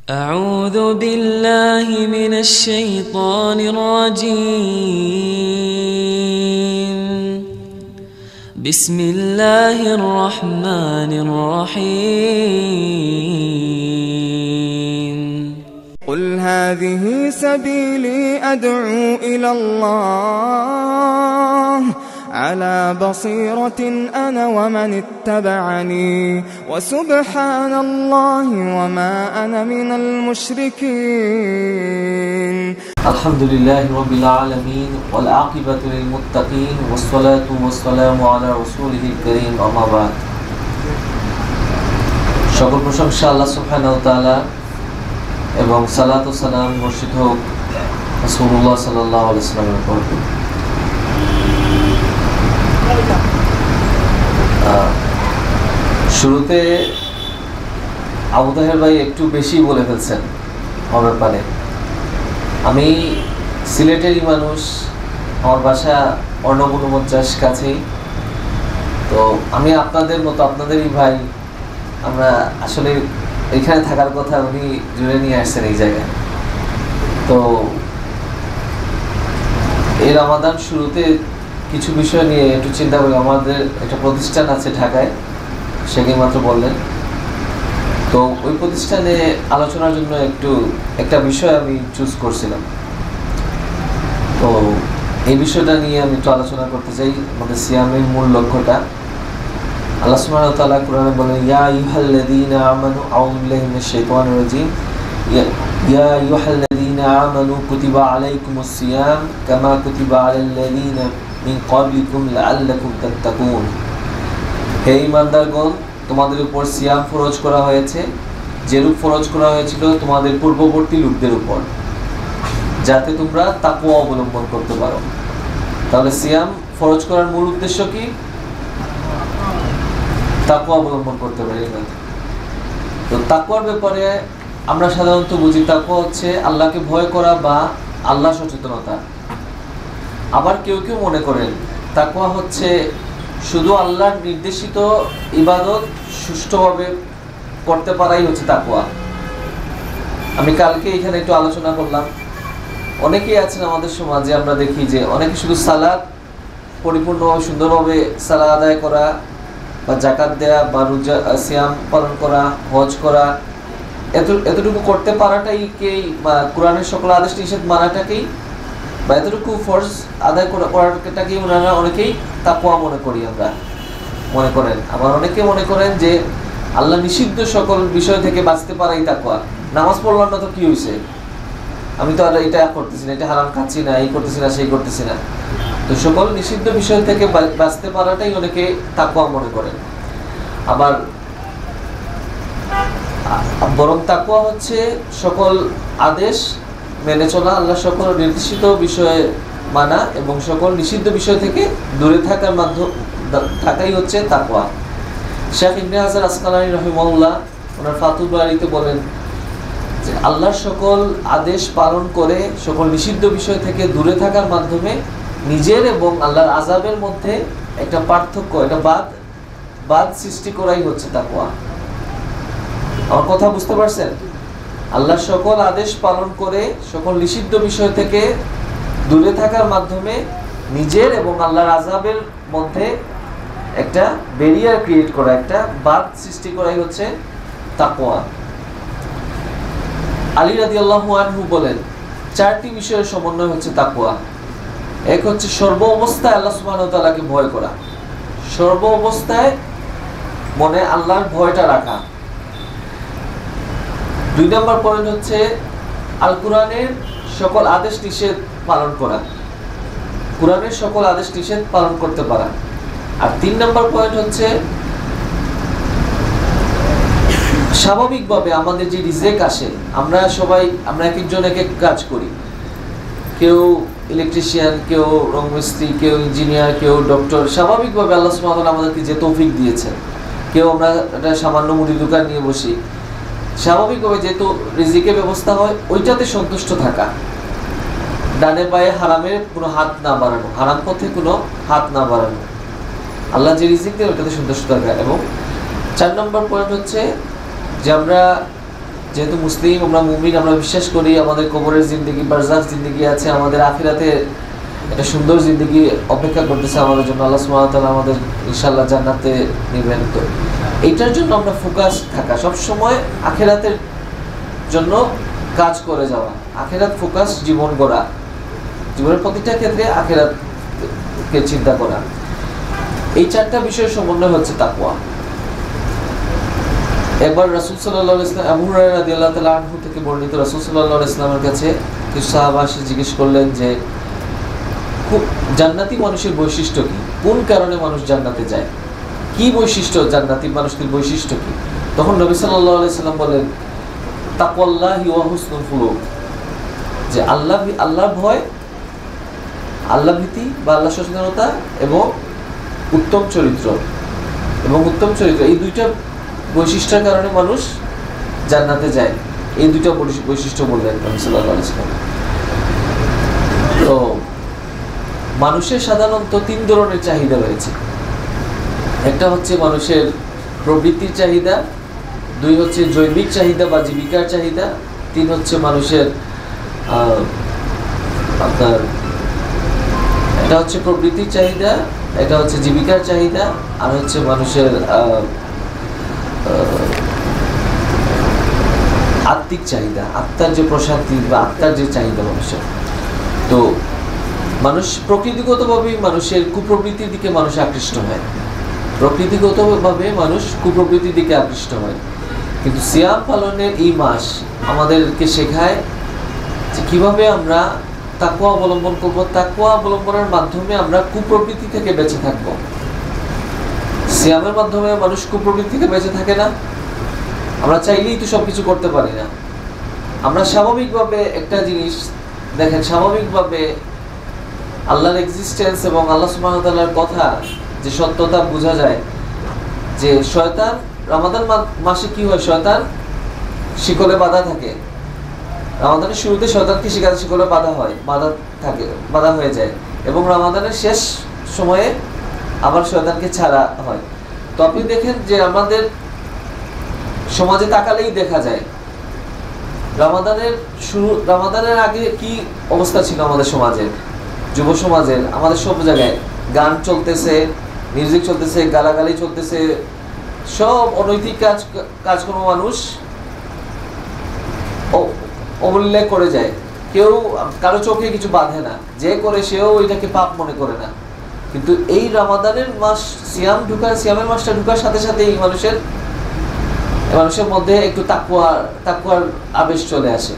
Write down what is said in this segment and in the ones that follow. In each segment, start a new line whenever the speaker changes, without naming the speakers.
أعوذ بالله من الشيطان الرجيم بسم الله الرحمن الرحيم
قل هذه سبيلي أدعو إلى الله على بصيرة أنا ومن اتبعني وسبحان الله وما أنا من المشركين.
الحمد لله رب العالمين والعاقبة للمتقين والصلاة والسلام على رسوله الكريم أما بعد. সকল প্রশংসা আল্লাহ সুবহানাহু ওয়া তাআলা এবং সালাত ও সালাম বর্ষিত হোক রাসূলুল্লাহ সাল্লাল্লাহু আলাইহি ওয়াসাল্লামের উপর। শুরুতে আবু তাহের ভাই একটু বেশি বলে ফেলছেন আমার ব্যাপারে। আমি সিলেটেরই মানুষ, আমার বাসা অর্ণবনমঞ্চাস কাছেই। তো আমি আপনাদের মতো, আপনাদেরই ভাই। আমরা আসলে এখানে থাকার কথা উনি জুড়ে নিয়ে আসছেন এই জায়গায়। তো এই রমাদান শুরুতে কিছু বিষয় নিয়ে একটু চিন্তা করি। আমাদের একটা প্রতিষ্ঠান আছে ঢাকায়, সেখানে মাত্র বললেন। তো ওই প্রতিষ্ঠানে আলোচনার জন্য একটা বিষয় আমি চুজ করছিলাম। তো এই বিষয়টা নিয়ে আমি একটু আলোচনা করতে চাই। আমাদের সিয়ামের মূল লক্ষ্যটা, আল্লাহ সুবহানাহু ওয়া তাআলা কোরআনে বলেন, ইয়া আইয়ুহাল্লাযীনা আমানু আউযু বিল্লাহি মিনাশ শাইতানির রাজীম, ইয়া আইয়ুহাল্লাযীনা আমানু কুতিবা আলাইকুমুস সিয়াম কামা কুতিবা আলাল্লাযীনা মিন ক্বাবলিকুম লাআল্লাকুম তাত্তাকুন। হে ঈমানদারগণ, তোমাদের উপর সিয়াম ফরজ করা হয়েছে যেরূপ ফরজ করা হয়েছিল তোমাদের পূর্ববর্তী লোকদের উপর, যাতে তোমরা তাকওয়া অবলম্বন করতে পারো। তাহলে সিয়াম ফরজ করার মূল উদ্দেশ্য কি? তাকওয়া অবলম্বন করতে পারি। তো তাকওয়ার ব্যাপারে আমরা সাধারণত বুঝি তাকওয়া হচ্ছে আল্লাহকে ভয় করা বা আল্লাহ সচেতনতা। আবার কেউ কেউ মনে করেন তাকওয়া হচ্ছে শুধু আল্লাহর নির্দেশিত ইবাদত সুষ্ঠুভাবে করতে পারাই হচ্ছে তাকওয়া। আমি কালকে এখানে একটু আলোচনা করলাম। অনেকেই আছেন আমাদের সমাজে, আমরা দেখি যে অনেকে শুধু সালাত পরিপূর্ণভাবে সুন্দরভাবে সালাত আদায় করা বা যাকাত দেয়া বা রোজা সিয়াম পালন করা, হজ করা, এতটুকু করতে পারাটাই বা কোরআনের সকল আদেশ নিষেধ মানাটাকেই বা এতটুকু ফরজ আদায় করাটাকেই ওনারা অনেকেই তাকওয়া মনে করেন। আবার অনেকে মনে করেন যে আল্লাহ নিষিদ্ধ সকল বিষয় থেকে বাঁচতে পারাই তাকওয়া। নামাজ পড়লাম না তো কি হয়েছে, আমি তো আর এটা করতেছি না, এটা হারাম খাচ্ছি না, এই করতেছি না, সেই করতেছি না। তো সকল নিষিদ্ধ বিষয় থেকে বাঁচতে পারাটাই অনেকে তাকওয়া মনে করেন। আবার বরং তাকওয়া হচ্ছে সকল আদেশ মেনে চলা, আল্লাহ সকল নির্দেশিত বিষয়ে মানা এবং সকল নিষিদ্ধ বিষয় থেকে দূরে থাকাই হচ্ছে তাকওয়া। শেখ ইবনে হাজার আসকালানী রাহিমাহুল্লাহ ওনার ফাতুল বারীতে বলেন যে আল্লাহর সকল আদেশ পালন করে সকল নিষিদ্ধ বিষয় থেকে দূরে থাকার মাধ্যমে নিজের এবং আল্লাহর আযাবের মধ্যে একটা পার্থক্য, একটা বাদ সৃষ্টি করাই হচ্ছে তাকওয়া। আমার কথা বুঝতে পারছেন? আল্লাহর সকল আদেশ পালন করে সকল নিষিদ্ধ বিষয় থেকে দূরে থাকার মাধ্যমে নিজের এবং আল্লাহর আযাবের মধ্যে একটা ব্যারিয়ার ক্রিয়েট করা, একটা বাদ সৃষ্টি করাই হচ্ছে তাকওয়া। আলী রাদিয়াল্লাহু আনহু বলেন, চারটি বিষয়ের সমন্বয় হচ্ছে তাকওয়া। এক হচ্ছে সর্ব অবস্থায় আল্লাহ সুবহানাহু ওয়া তাআলাকে ভয় করা, সর্ব অবস্থায় মনে আল্লাহর ভয়টা রাখা। 2 নম্বর পয়েন্ট হচ্ছে আল কোরআনের সকল আদেশ নিষেধ পালন করা, কোরআনের সকল আদেশ নিষেধ পালন করতে পারা। আর 3 নম্বর পয়েন্ট হচ্ছে স্বাভাবিকভাবে আমাদের যে রিজেক আসে, আমরা এক একজন এক এক কাজ করি। কেউ ইলেকট্রিশিয়ান, কেউ রং মিস্ত্রি, কেউ ইঞ্জিনিয়ার, কেউ ডক্টর। স্বাভাবিকভাবে আল্লাহ সুবহানাহু ওয়া তাআলা আমাদেরকে যে তৌফিক দিয়েছেন, কেউ আমরা একটা সামান্য মুদির দোকান নিয়ে বসি, স্বাভাবিকভাবে যেহেতু রিজিকের ব্যবস্থা হয় ওইটাতে সন্তুষ্ট থাকা, ডানে পায়ে হারামের কোনো হাত না বাড়ানো, হারাম পথে কোনো হাত না বাড়ানো, আল্লাহ যে রিজিক দেয় ওইটাতে সন্তুষ্ট থাকা। এবং 4 নম্বর পয়েন্ট হচ্ছে যে আমরা যেহেতু মুসলিম, আমরা মুমিন, আমরা বিশ্বাস করি আমাদের কবরের জিন্দেগি, বারজাখ জিন্দেগি আছে, আমাদের আখিরাতে একটা সুন্দর জিন্দেগি অপেক্ষা করতেছে আমাদের জন্য। আল্লাহ সুবহানাহু ওয়া তাআলা আমাদের ইনশাআল্লাহ জান্নাতে নেবেন। তো এইটার জন্য আমরা ফোকাস থাকা, সব সময় আখিরাতের জন্য কাজ করে যাওয়া, আখিরাত ফোকাস জীবন গড়া, জীবনের প্রতিটা ক্ষেত্রে আখিরাতকে চিন্তা করা। এই চারটা বিষয়ের সমন্বয় হচ্ছে তাকওয়া। একবার রাসূল সাল্লাল্লাহু আলাইহি ওয়াসাল্লাম, আবু হুরায়রা রাদিয়াল্লাহু তাআলা আনহু থেকে বর্ণিত, রাসূল সাল্লাল্লাহু আলাইহি ওয়াসাল্লামের কাছে কিছু সাহাবা এসে জিজ্ঞেস করলেন যে জান্নাতি মানুষের বৈশিষ্ট্য কি, কোন কারণে মানুষ জান্নাতে যায়, কি বৈশিষ্ট্য জান্নাতি মানুষদের বৈশিষ্ট্য কি? তখন নবী সাল্লাল্লাহু আলাইহি ওয়াসাল্লাম বলেন তাকওয়াল্লাহি ওয়া হুসনুল খুলুক, যে আল্লাহর ভয়, আল্লাহ ভীতি বা আল্লাহ সচেতনতা এবং উত্তম চরিত্র, এই দুইটা বৈশিষ্ট্যের কারণে মানুষ জান্নাতে যায়। এই দুইটা বৈশিষ্ট্য বললেন নবী সাল্লাল্লাহু আলাইহি ওয়াসাল্লাম। তো মানুষের সাধারণত 3 ধরনের চাহিদা রয়েছে। একটা হচ্ছে মানুষের প্রবৃত্তির চাহিদা, 2 হচ্ছে জৈবিক চাহিদা বা জীবিকার চাহিদা, 3 হচ্ছে মানুষের আপনার এটা হচ্ছে প্রবৃত্তির চাহিদা, এটা হচ্ছে জীবিকার চাহিদা, আর হচ্ছে মানুষের আত্মিক চাহিদা, আত্মার যে প্রশান্তি বা আত্মার যে চাহিদা মানুষের। তো মানুষ প্রকৃতিগতভাবেই মানুষের কুপ্রবৃত্তির দিকে মানুষ আকৃষ্ট হয়, প্রকৃতিগতভাবে মানুষ কুপ্রবৃত্তির দিকে আকৃষ্ট হয়। কিন্তু সিয়াম পালনের এই মাস আমাদেরকে শেখায় যে কীভাবে আমরা তাকওয়া অবলম্বন করব, তাকওয়া অবলম্বনের মাধ্যমে আমরা কুপ্রবৃত্তি থেকে বেঁচে থাকব। সিয়ামের মাধ্যমে মানুষ কুপ্রবৃত্তি থেকে বেঁচে থাকে না। আমরা চাইলেই তো সব কিছু করতে পারি না। আমরা স্বাভাবিকভাবে একটা জিনিস দেখেন, স্বাভাবিকভাবে আল্লাহর এক্সিস্টেন্স এবং আল্লাহ সুবহানাহু ওয়া তাআলার কথা যে সত্যতা বোঝা যায় যে শয়তান রমাদান মাসে কি হয়, শয়তান শিকলে বাঁধা থাকে। রমাদানের শুরুতে শয়তানকে শিকলে বাঁধা হয়ে যায় এবং রমাদানের শেষ সময়ে আবার শয়তানকে ছাড়া হয়। তো আপনি দেখেন যে আমাদের সমাজে তাকালেই দেখা যায় রমাদানের আগে কি অবস্থা ছিল আমাদের সমাজের, যুব সমাজের, আমাদের সব জায়গায় গান চলতেছে, মিউজিক চলতেছে, গালাগালি চলতেছে, সব অনৈতিক কাজকর্ম মানুষ অবলীলায় করে যায়। কেউ কারো চোখে কিছু বাঁধে না, যে করে সেও এটাকে পাপ মনে করে না। কিন্তু এই রমাদানের মাস সিয়ামের মাসটা ঢুকার সাথে সাথে এই মানুষের মধ্যে একটু তাকওয়ার আবেশ চলে আসে,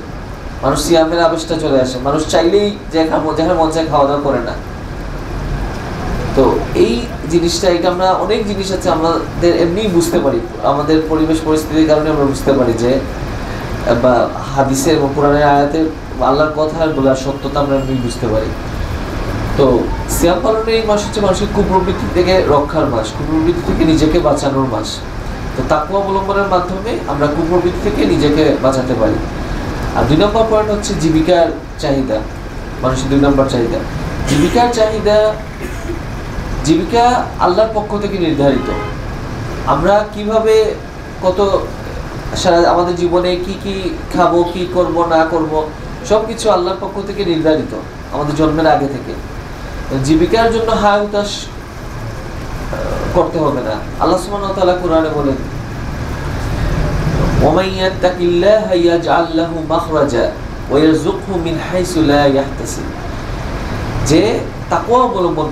মানুষ সিয়ামের আবেশটা চলে আসে, মানুষ চাইলেই যেখানে মন চায় খাওয়া দাওয়া করে না। তো এই জিনিসটা, এটা আমরা অনেক জিনিস আছে আমাদের এমনি বুঝতে পারি, আমাদের পরিবেশ পরিস্থিতির কারণে আমরা বুঝতে পারি যে বা হাদিসের এবং কোরআনের আয়াতের আল্লাহর কথা বলার সত্যতা আমরা এমনি বুঝতে পারি। তো সিয়াম পালনের এই মাস হচ্ছে মানুষের কুপ্রবৃত্তি থেকে রক্ষার মাস, কুপ্রবৃত্তি থেকে নিজেকে বাঁচানোর মাস। তো তাকওয়া অবলম্বনের মাধ্যমে আমরা কুপ্রবৃত্তি থেকে নিজেকে বাঁচাতে পারি। আর 2 নম্বর পয়েন্ট হচ্ছে জীবিকার চাহিদা, মানুষের 2 নম্বর চাহিদা জীবিকা আল্লাহর পক্ষ থেকে নির্ধারিত। আমরা কিভাবে আমাদের জীবনে কি কি খাবো, কি করব না করব, সবকিছু আল্লাহর পক্ষ থেকে নির্ধারিত আমাদের জন্মের আগে থেকে। জীবিকার জন্য হায় হুতাশ করতে হবে না। আল্লাহ সুবহানাহু ওয়া তাআলা কোরআনে বলেন ওয়ামান ইয়াত্তাকিল্লাহা ইয়াজআল লাহু মাখরাজা ওয়া ইয়ারযুকহু মিন হাইসু লা ইয়াহতাসিব, যে তাকওয়া অবলম্বন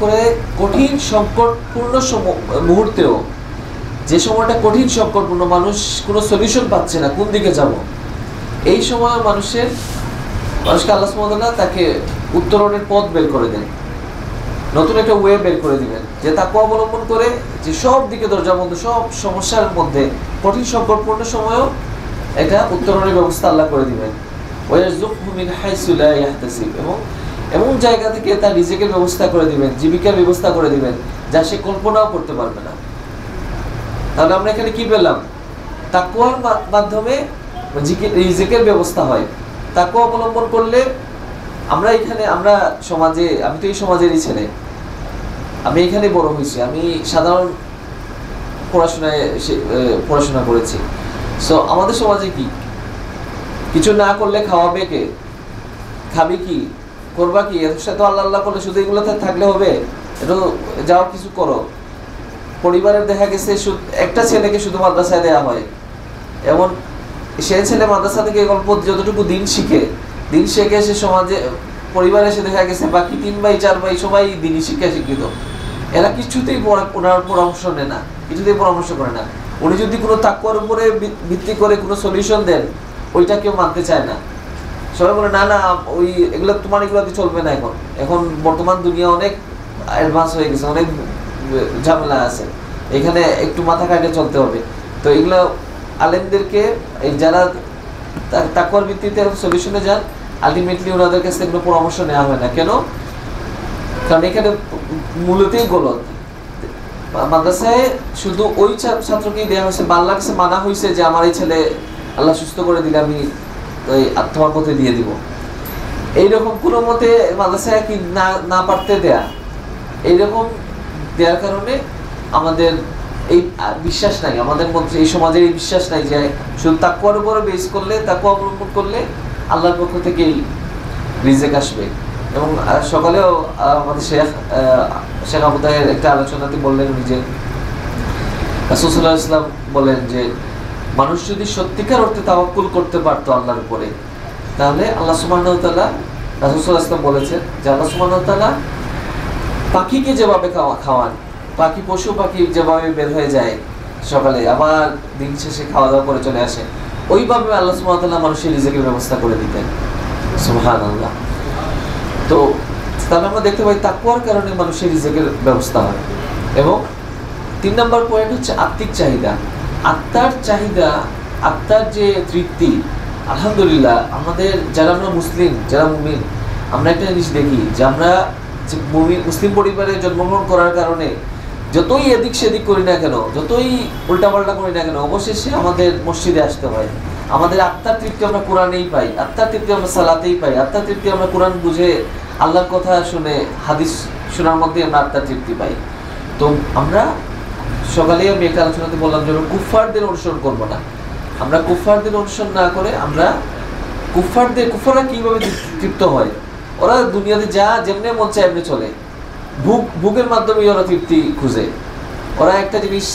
করে কঠিন সংকটপূর্ণ মুহূর্তেও, যে সময়টা কঠিন সংকটপূর্ণ, মানুষ কোনো সলিউশন পাচ্ছে না কোন দিকে যাব, এই সময় মানুষকে আল্লাহ সুবহানাহু ওয়া তাআলা তাকে উত্তরণের পথ বের করে দেন, নতুন একটা ওয়ে বের করে দিবেন। যে তাকওয়া অবলম্বন করে যে সব দিকে দরজা বন্ধ, সব সমস্যার মধ্যে কঠিন সংকটপূর্ণ সময়ও এটা উত্তরণের ব্যবস্থা আল্লাহ করে দিবেন। ওয়ারযুকহু মিন হাইসু লা ইয়াহতাসিব, এবং এমন জায়গা থেকে তার রিজিকের ব্যবস্থা করে দিবেন, জীবিকার ব্যবস্থা করে দিবেন যা সে কল্পনাও করতে পারবে না। তাহলে আমরা এখানে কি পেলাম? তাকওয়ার মাধ্যমে রিজিকের ব্যবস্থা হয়। তাকওয়া অবলম্বন করলে আমরা সমাজে, আমি তো এই সমাজেরই ছেলে, আমি এখানে বড় হয়েছি, আমি সাধারণ পড়াশোনা করেছি। সো আমাদের সমাজে কি কিছু না করলে খাওয়াবে কে, খাবি কি, করবা কি, এর সাথে আল্লাহ আল্লাহ করলে শুধু এগুলোতে থাকলে হবে? এটা যাও কিছু করো। পরিবারের দেখা গেছে একটা ছেলেকে শুধু মাদ্রাসায় দেওয়া হয়, এমন সে ছেলে মাদ্রাসা থেকে গল্প যতটুকু দিন শিখে সে সমাজে পরিবারে এসে দেখা গেছে বাকি 3 ভাই 4 ভাই সবাই দিনই শিক্ষা শিক্ষিত। এরা কিছুতেই ওনার পরামর্শ নেয় না, কিছুতেই পরামর্শ করে না। উনি যদি কোনো তাকওয়ার উপরে ভিত্তি করে কোনো সলিউশন দেন, ওইটা কেউ মানতে চায় না। সবাই বলে না না ওই এগুলো তোমার এগুলোতে চলবে না। এখন বর্তমান দুনিয়া অনেক অ্যাডভান্স হয়ে গেছে, অনেক ঝামেলা আছে, এখানে একটু মাথা কাটিয়ে চলতে হবে। তো এগুলো আলেমদেরকে এই যারা তাকওয়ার ভিত্তিতে সলিউশনে যান, আলটিমেটলি ওনাদের কাছে এগুলো পরামর্শ নেওয়া হয় না। কেন? কারণ এখানে মূলতেই গলত। মাদ্রাসায় শুধু ওই ছাত্রকেই দেওয়া হয়েছে, আল্লাহর কাছে মানা হয়েছে যে আমার এই ছেলে আল্লাহ সুস্থ করে দিলে আমি ওই তোমার পথে দিয়ে দিব। এইরকম কোনো মতে মাদ্রাসায় কি না পারতে দেয়া, এইরকম দেওয়ার কারণে আমাদের এই বিশ্বাস নাই, আমাদের মধ্যে এই সমাজের এই বিশ্বাস নাই যে শুধু তাকওয়ার উপরে বেস করলে, তাকওয়া অবলম্বন করলে আল্লাহর পক্ষ থেকেই রিজেক আসবে। এবং সকালেও আমাদের শেখ আবু তাহের একটা আলোচনাতে বললেন, উনি যে রাসূল সাল্লাল্লাহু আলাইহি ওয়াসাল্লাম বলেন যে মানুষ যদি সত্যিকার অর্থে তাওয়াক্কুল করতে পারতো আল্লাহর উপরে, তাহলে আল্লাহ সুবহানাহু ওয়া তাআলা, রাসূল সাল্লাল্লাহু আলাইহি ওয়াসাল্লাম বলেছেন যে আল্লাহ সুবহানাহু ওয়া তাআলা পাখিকে যেভাবে খাওয়ান, পশু পাখি যেভাবে বের হয়ে যায় সকালে আবার দিন শেষে খাওয়া দাওয়া করে চলে আসে, ওইভাবে আল্লাহ সুবহানাহু ওয়া তাআলা মানুষের রিজিকের ব্যবস্থা করে দিতেন। সুবহানাল্লাহ। তো তাহলে আমরা দেখতে পাই তাকওয়ার কারণে মানুষের রিজিকের ব্যবস্থা হয়। এবং 3 নম্বর পয়েন্ট হচ্ছে আত্মিক চাহিদা। আত্মার চাহিদা, আত্মার যে তৃপ্তি। আলহামদুলিল্লাহ আমাদের যারা আমরা মুসলিম, যারা মুমিন, আমরা একটা জিনিস দেখি যে আমরা মুসলিম পরিবারে জন্মগ্রহণ করার কারণে যতই এদিক সেদিক করি না কেন, যতই উল্টাপাল্টা করি না কেন, অবশেষে আমাদের মসজিদে আসতে হয়। আমাদের আত্মার তৃপ্তি আমরা কোরআনেই পাই, আত্মার তৃপ্তি আমরা সালাতেই পাই, আত্মার তৃপ্তি আমরা কোরআন বুঝে আল্লাহর কথা শুনে হাদিস শোনার মধ্যে আমরা আত্মার তৃপ্তি পাই। তো আমরা সকালে আমি একটা আলোচনাতে বললাম যে কুফফারদের অনুসরণ করবো না। আমরা কুফফারদের অনুসরণ না করে আমরা কুফফাররা কিভাবে তৃপ্ত হয়, ওরা দুনিয়াতে যা যেমনি মন চায় এমনি চলে, ভোগের মাধ্যমে ওরা তৃপ্তি খুঁজে। ওরা একটা জিনিস,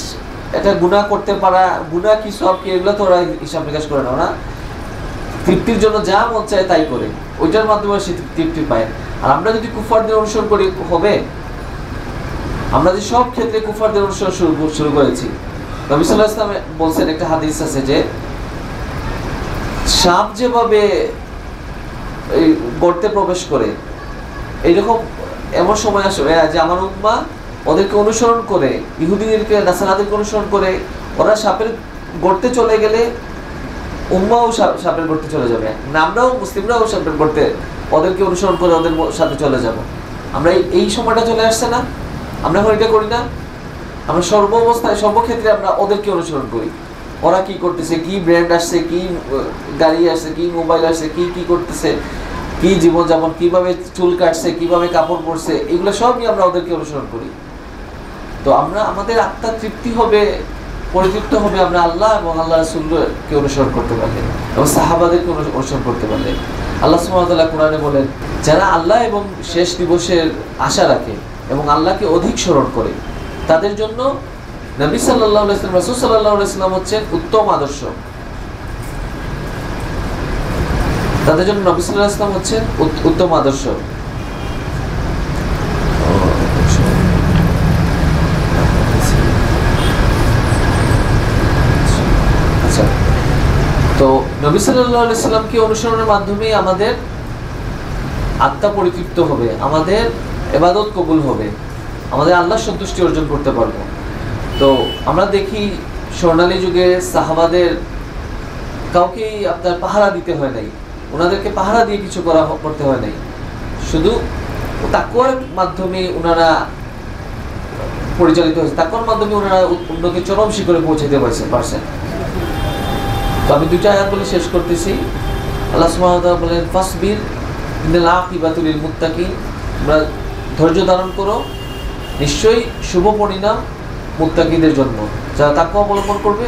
একটা গুনাহ করতে পারা, গুনাহ কি সব কি এগুলো তো ওরা হিসাব নিকাশ করে না। ওরা তৃপ্তির জন্য যা মন চায় তাই করে, ওইটার মাধ্যমে সে তৃপ্তি পায়। আর আমরা যদি কুফফারদের অনুসরণ করি হবে, আমরা যে সব ক্ষেত্রে কুফফারদের অনুসরণ শুরু করেছি। নবী সাল্লাল্লাহু আলাইহি ওয়াসাল্লাম বলছেন, একটা হাদিস আছে যে সাপ যেভাবে এই গর্তে প্রবেশ করে, এইরকম এমন সময় আসবে যে আমার উম্মাহ ওদেরকে অনুসরণ করে, ইহুদিদেরকে নাসারাদেরকে অনুসরণ করে ওরা সাপের গর্তে চলে গেলে উম্মাও সাপের গর্তে চলে যাবে। আমরাও মুসলিমরাও সাপের গর্তে ওদেরকে অনুসরণ করে ওদের সাথে চলে যাব। আমরা এই সময়টা চলে আসছে না, আমরা এখন এটা করি না। আমরা সর্ব অবস্থায় সর্বক্ষেত্রে আমরা ওদেরকে অনুসরণ করি। ওরা কি করতেছে, কি ব্র্যান্ড আসছে, কি গাড়ি আসছে, কি মোবাইল আসছে, কি করতেছে, কি জীবনযাপন, কিভাবে চুল কাটছে, কিভাবে কাপড় পরছে, এগুলো সবই আমরা ওদেরকে অনুসরণ করি। তো আমরা আমাদের আত্মার তৃপ্তি হবে, পরিতৃপ্ত হবে আমরা আল্লাহ এবং আল্লাহ রাসূলকে অনুসরণ করতে পারলে এবং সাহাবাদেরকে অনুসরণ করতে পারলে। আল্লাহ সুবহানাহু ওয়া তাআলা কোরআনে বলেন, যারা আল্লাহ এবং শেষ দিবসের আশা রাখে এবং আল্লাহকে অধিক স্মরণ করে, তাদের জন্য নবী সাল্লাল্লাহু আলাইহি ওয়াসাল্লাম, রাসূল সাল্লাল্লাহু আলাইহি ওয়াসাল্লাম হচ্ছেন উত্তম আদর্শ। তাদের জন্য নবী সাল্লাল্লাহু আলাইহি ওয়াসাল্লাম হচ্ছেন উত্তম আদর্শ। আচ্ছা, তো নবী সাল্লাল্লাহু আলাইহি ওয়াসাল্লামকে অনুসরণের মাধ্যমে আমাদের আত্মা পরিতৃপ্ত হবে, আমাদের ইবাদত কবুল হবে, আমাদের আল্লাহর সন্তুষ্টি অর্জন করতে পারবো। তো আমরা দেখি স্বর্ণালী যুগে সাহাবাদের কাউকেই আপনার পাহারা দিতে হয় নাই, ওনাদেরকে পাহারা দিয়ে কিছু করতে হয় নাই, শুধু তাকওয়ার মাধ্যমে ওনারা পরিচালিত হয়েছে, তাকওয়ার মাধ্যমে ওনারা অন্যকে চরম শিখরে পৌঁছাতে পারছেন। তো আমি দুইটা আয়াত বলে শেষ করতেছি। আল্লাহ সুবহানাহু ওয়া তাআলা বলেন, ফাসবির ইন্নাল আকিবাতু লিল মুত্তাকিন, তোমরা ধৈর্য ধারণ করো, নিশ্চয়ই শুভ পরিণাম মুত্তাকিদের জন্য, যারা তাকওয়া অবলম্বন করবে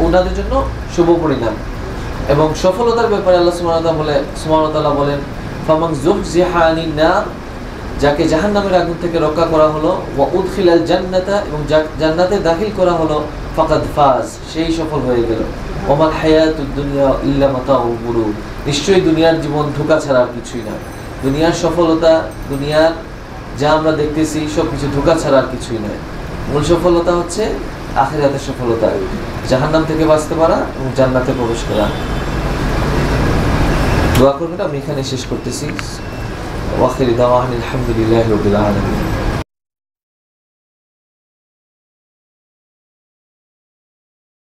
ওনাদের জন্য শুভ পরিণাম। এবং সফলতার ব্যাপারে আল্লাহ সুবহানাহু ওয়া তাআলা বলেন ফামান যুহজিহা আনিন নার, যাকে জাহান্নামের আগুন থেকে রক্ষা করা হলো, ওয়া উদখিলাল জান্নাতা, এবং জান্নাতে দাখিল করা হলো, ফাকাদ ফাজ, সেই সফল হয়ে গেল। ওমাল হায়াতুদ দুনিয়া ইল্লা মাতাউল গুরুর, নিশ্চয়ই দুনিয়ার জীবন ধোঁকা ছাড়া আর কিছুই না। দুনিয়ার সফলতা, দুনিয়ার যা আমরা দেখতেছি সব কিছু ধোঁকা ছাড়া আর কিছুই নয়। মূল সফলতা হচ্ছে আখিরাতের সফলতা, জাহান্নাম থেকে বাঁচতে পারা এবং জান্নাতে প্রবেশ করা। দোয়া করবেন, আমি এখানে শেষ করতেছি। ওয়া আখিরু দাওয়ানা আলহামদুলিল্লাহি রাব্বিল আলামিন।